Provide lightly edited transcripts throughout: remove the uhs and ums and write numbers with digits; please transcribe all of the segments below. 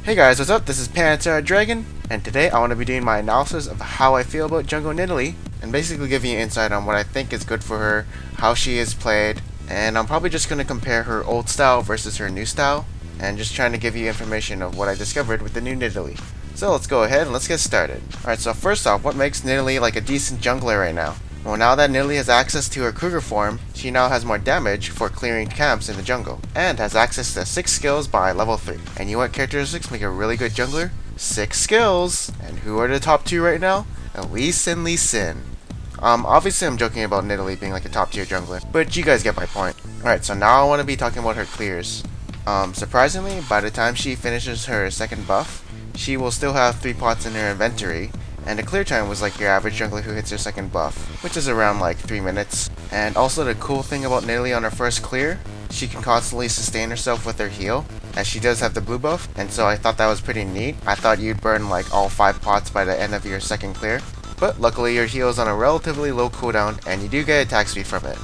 Hey guys, what's up? This is Panther Dragon, and today I want to be doing my analysis of how I feel about Jungle Nidalee, and basically giving you insight on what I think is good for her, how she is played, and I'm probably just going to compare her old style versus her new style, and just trying to give you information of what I discovered with the new Nidalee. So let's go ahead and let's get started. Alright, so first off, what makes Nidalee like a decent jungler right now? Well, now that Nidalee has access to her Cougar form, she now has more damage for clearing camps in the jungle, and has access to 6 skills by level 3. And you know what characteristics make a really good jungler? 6 skills! And who are the top 2 right now? Elise and Lee Sin. Obviously I'm joking about Nidalee being like a top tier jungler, but you guys get my point. Alright, so now I want to be talking about her clears. Surprisingly, by the time she finishes her second buff, she will still have 3 pots in her inventory, and the clear time was like your average jungler who hits her second buff, which is around like 3 minutes. And also the cool thing about Nidalee on her first clear, she can constantly sustain herself with her heal, as she does have the blue buff, and so I thought that was pretty neat. I thought you'd burn like all 5 pots by the end of your second clear, but luckily your heal is on a relatively low cooldown and you do get attack speed from it.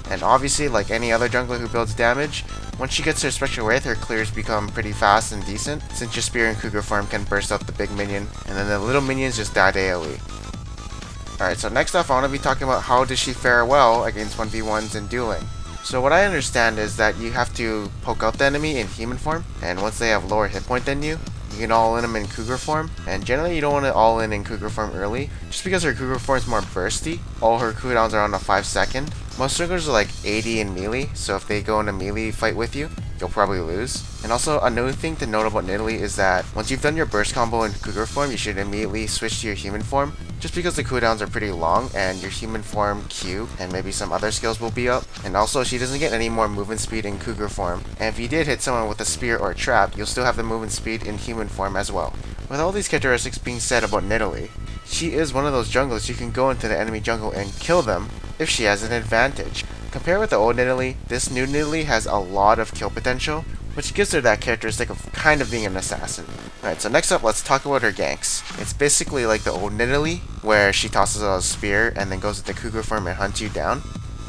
And obviously, like any other jungler who builds damage, once she gets her Spectral Wraith, her clears become pretty fast and decent, since your Spear and Cougar form can burst out the big minion, and then the little minions just die to AoE. Alright, so next off I want to be talking about how does she fare well against 1v1s and dueling. So what I understand is that you have to poke out the enemy in human form, and once they have lower hit point than you can all in them in Cougar form, and generally you don't want to all in Cougar form early, just because her Cougar form is more bursty. All her cooldowns are on a 5-second. Most junglers are like 80 in melee, so if they go in a melee fight with you, you'll probably lose. And also another thing to note about Nidalee is that once you've done your burst combo in Cougar form, you should immediately switch to your human form, just because the cooldowns are pretty long and your human form Q and maybe some other skills will be up. And also she doesn't get any more movement speed in Cougar form, and if you did hit someone with a spear or a trap, you'll still have the movement speed in human form as well. With all these characteristics being said about Nidalee, she is one of those junglers you can go into the enemy jungle and kill them if she has an advantage. Compared with the old Nidalee, this new Nidalee has a lot of kill potential, which gives her that characteristic of kind of being an assassin. Alright, so next up, let's talk about her ganks. It's basically like the old Nidalee, where she tosses out a spear and then goes with the Cougar form and hunts you down.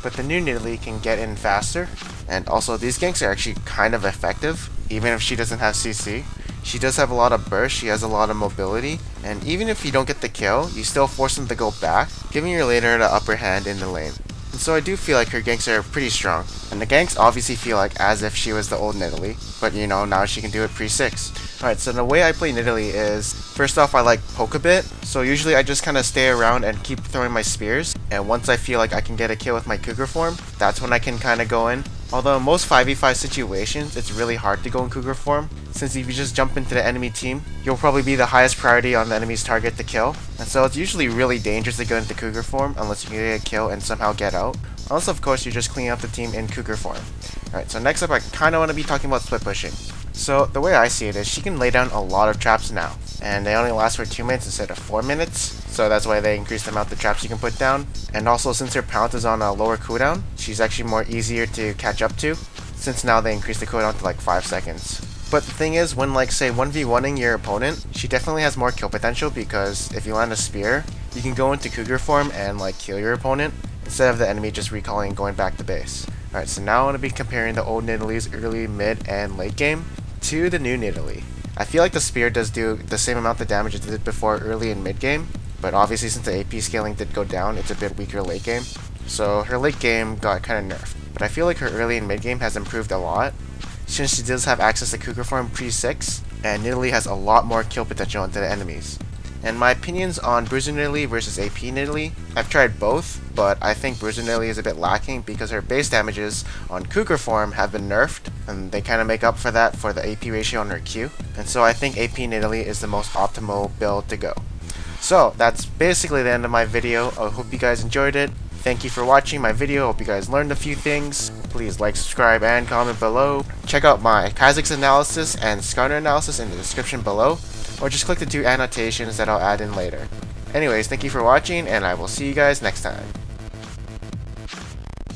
But the new Nidalee can get in faster, and also these ganks are actually kind of effective, even if she doesn't have CC. She does have a lot of burst, she has a lot of mobility, and even if you don't get the kill, you still force them to go back, giving your laner the upper hand in the lane. And so I do feel like her ganks are pretty strong. And the ganks obviously feel like as if she was the old Nidalee, but you know, now she can do it pre-6. Alright, so the way I play Nidalee is, first off I like poke a bit, so usually I just kind of stay around and keep throwing my spears, and once I feel like I can get a kill with my Cougar form, that's when I can kind of go in. Although in most 5v5 situations, it's really hard to go in Cougar form, since if you just jump into the enemy team, you'll probably be the highest priority on the enemy's target to kill, and so it's usually really dangerous to go into Cougar form unless you can get a kill and somehow get out. Unless of course you're just cleaning up the team in Cougar form. Alright, so next up I kinda want to be talking about split pushing. So the way I see it is she can lay down a lot of traps now, and they only last for 2 minutes instead of 4 minutes, so that's why they increase the amount of traps you can put down. And also since her pounce is on a lower cooldown, she's actually more easier to catch up to, since now they increase the cooldown to like 5 seconds. But the thing is, when like say 1v1ing your opponent, she definitely has more kill potential, because if you land a spear, you can go into Cougar form and like kill your opponent, instead of the enemy just recalling and going back to base. Alright, so now I want to be comparing the old Nidalee's early, mid, and late game to the new Nidalee. I feel like the spear does do the same amount of damage it did before early and mid game, but obviously since the AP scaling did go down, it's a bit weaker late game. So her late game got kind of nerfed, but I feel like her early and mid game has improved a lot, since she does have access to Cougar form pre-6, and Nidalee has a lot more kill potential into the enemies. And my opinions on Bruiser Nidalee versus AP Nidalee, I've tried both, but I think Bruiser Nidalee is a bit lacking because her base damages on Cougar form have been nerfed, and they kind of make up for that for the AP ratio on her Q. And so I think AP Nidalee is the most optimal build to go. So that's basically the end of my video. I hope you guys enjoyed it. Thank you for watching my video. Hope you guys learned a few things. Please like, subscribe, and comment below. Check out my Kha'Zix analysis and Skarner analysis in the description below, or just click the 2 annotations that I'll add in later. Anyways, thank you for watching, and I will see you guys next time.